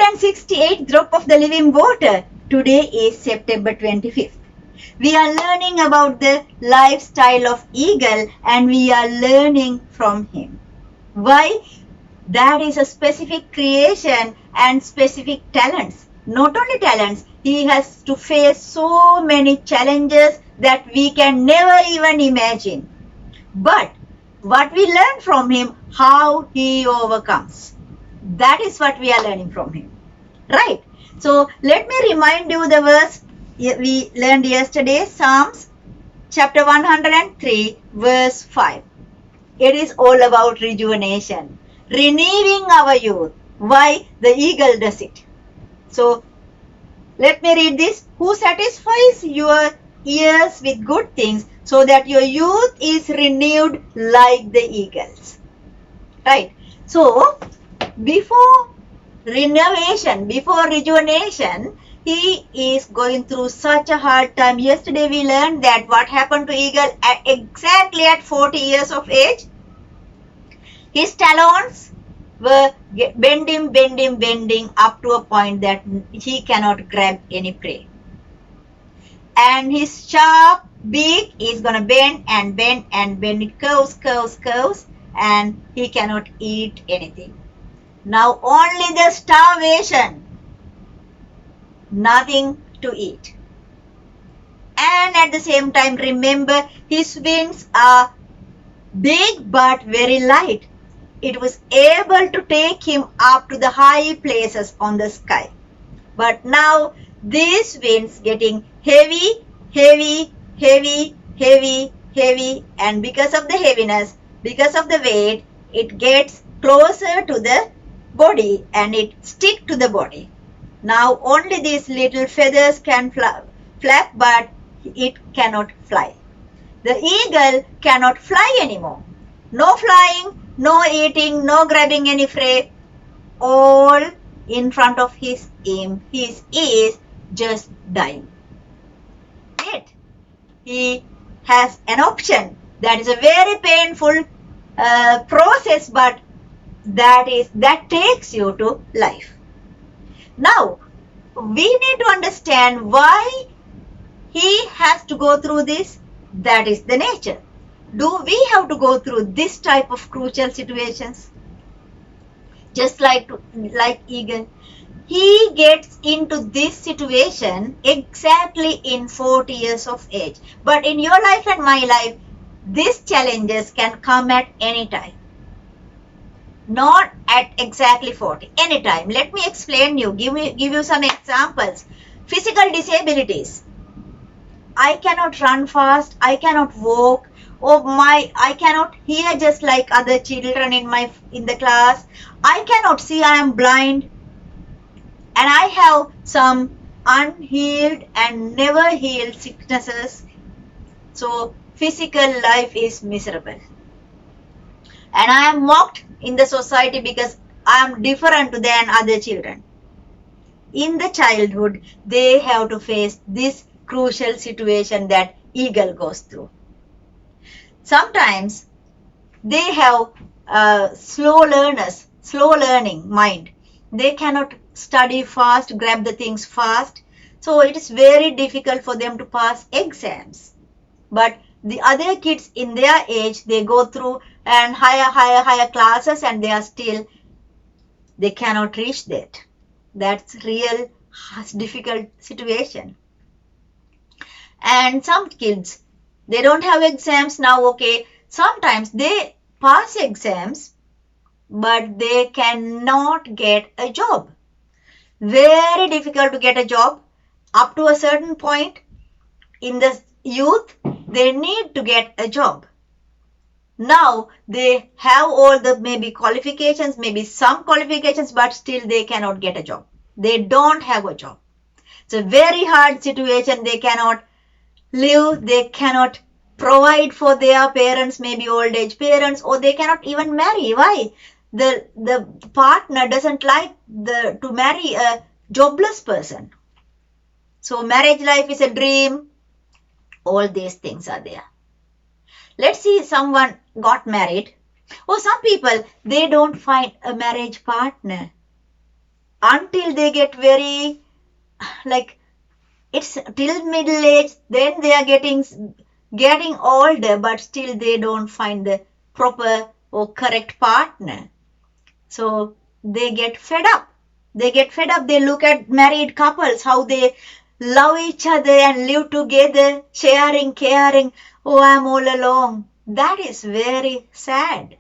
168th drop of the living water. Today is September 25th. We are learning about the lifestyle of eagle and we are learning from him. Why? That is a specific creation and specific talents. Not only talents, he has to face so many challenges that we can never even imagine. But what we learn from him, how he overcomes. That is what we are learning from him. Right? So let me remind you the verse we learned yesterday, Psalms chapter 103 verse 5. It is all about rejuvenation, renewing our youth. Why? The eagle does it. So let me read this. Who satisfies your ears with good things so that your youth is renewed like the eagles. Right? So before renovation, before rejuvenation, he is going through such a hard time. Yesterday we learned that what happened to eagle exactly at 40 years of age. His talons were bending up to a point that he cannot grab any prey. And his sharp beak is going to bend and bend and bend. It curves and he cannot eat anything. Now only the starvation, nothing to eat. And at the same time, remember, his wings are big but very light. It was able to take him up to the high places on the sky. But now these wings getting heavy, and because of the heaviness, because of the weight, it gets closer to the body and it stick to the body. Now only these little feathers can flap, but it cannot fly. The eagle cannot fly anymore. No flying, no eating, no grabbing any prey. All in front of his is just dying. Yet he has an option. That is a very painful process, but that takes you to life. Now, we need to understand why he has to go through this. That is the nature. Do we have to go through this type of crucial situations? Just like eagle. He gets into this situation exactly in 40 years of age. But in your life and my life, these challenges can come at any time. Not at exactly 40, anytime. Let me explain you, give you some examples. Physical disabilities. I cannot run fast, I cannot walk, I cannot hear just like other children in the class. I cannot see, I am blind. And I have some unhealed and never healed sicknesses. So physical life is miserable. And I am mocked in the society because I am different than other children. In the childhood, they have to face this crucial situation that eagle goes through. Sometimes they have slow learning mind. They cannot study fast, grab the things fast. So it is very difficult for them to pass exams. But the other kids in their age, they go through and higher classes and they cannot reach that. That's real difficult situation. And some kids, they don't have exams now, okay. Sometimes they pass exams, but they cannot get a job. Very difficult to get a job. Up to a certain point in the youth, they need to get a job. Now they have all the maybe qualifications, maybe some qualifications, but still they cannot get a job. They don't have a job. It's a very hard situation. They cannot live, they cannot provide for their parents, maybe old age parents, or they cannot even marry. Why? The partner doesn't like to marry a jobless person. So marriage life is a dream. All these things are there. Let's see, someone got married. Or some people, they don't find a marriage partner. until they get very, like, it's till middle age, then they are getting older, but still they don't find the proper or correct partner. So they get fed up. They look at married couples, how they love each other and live together, sharing, caring. Oh, I'm all alone. That is very sad.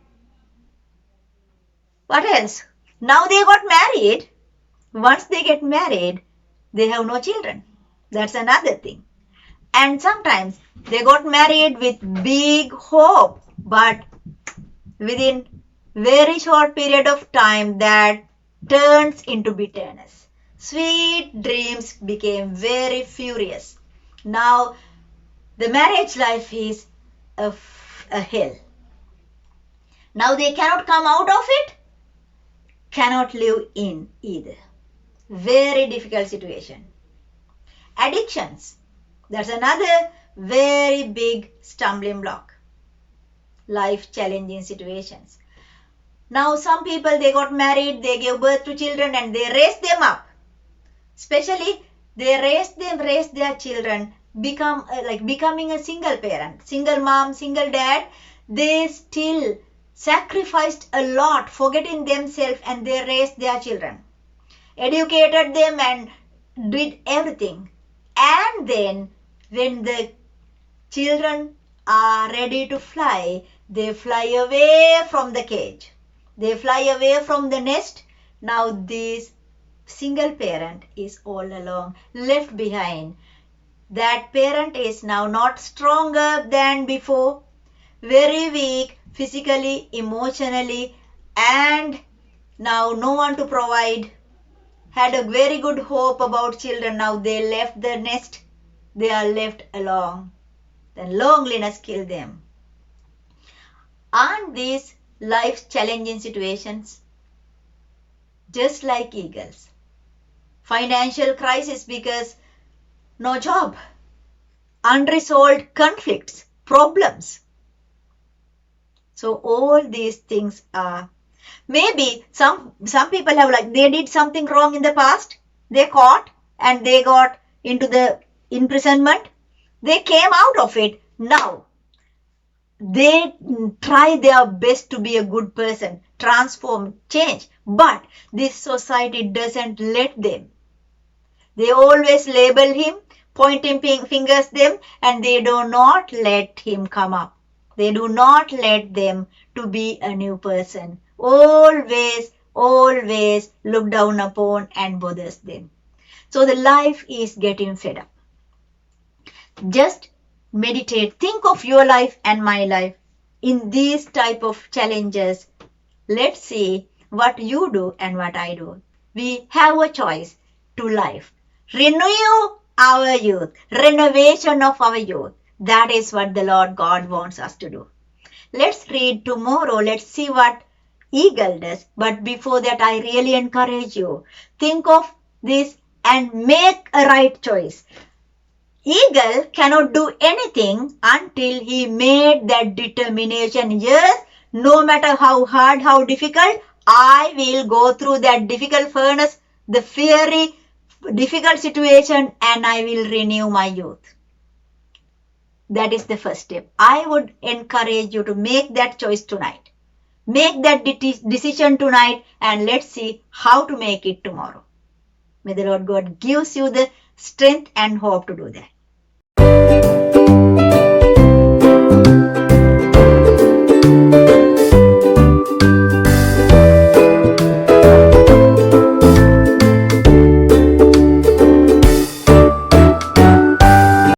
What else? Now they got married. Once they get married, they have no children. That's another thing. And sometimes they got married with big hope, but within very short period of time that turns into bitterness. Sweet dreams became very furious. Now the marriage life is a hell. Now they cannot come out of it, cannot live in either. Very difficult situation. Addictions. That's another very big stumbling block. Life challenging situations. Now some people, they got married, they gave birth to children and they raised them up. Especially they raise their children, becoming a single parent, single mom, single dad. They still sacrificed a lot, forgetting themselves, and they raised their children, educated them and did everything. And then when the children are ready to fly, they fly away from the cage. They fly away from the nest. Now this single parent is all alone, left behind. That parent is now not stronger than before, very weak physically, emotionally, and now no one to provide. Had a very good hope about children. Now they left the nest. They are left alone. Then loneliness killed them. Aren't these life challenging situations? Just like eagles. Financial crisis because no job. Unresolved conflicts, problems. So all these things are, maybe some people have, like, they did something wrong in the past, they caught and they got into the imprisonment, they came out of it. Now they try their best to be a good person, transform, change, but this society doesn't let them. They always label him, pointing fingers them, and they do not let him come up. They do not let them to be a new person. Always look down upon and bothers them. So the life is getting fed up. Just meditate. Think of your life and my life in these type of challenges. Let's see what you do and what I do. We have a choice to life. Renew our youth. Renovation of our youth. That is what the Lord God wants us to do. Let's read tomorrow. Let's see what eagle does. But before that, I really encourage you. Think of this and make a right choice. Eagle cannot do anything until he made that determination. Yes, no matter how hard, how difficult, I will go through that difficult furnace, the fiery, difficult situation, and I will renew my youth. That is the first step. I would encourage you to make that choice tonight. Make that decision tonight, and let's see how to make it tomorrow. May the Lord God gives you the strength and hope to do that.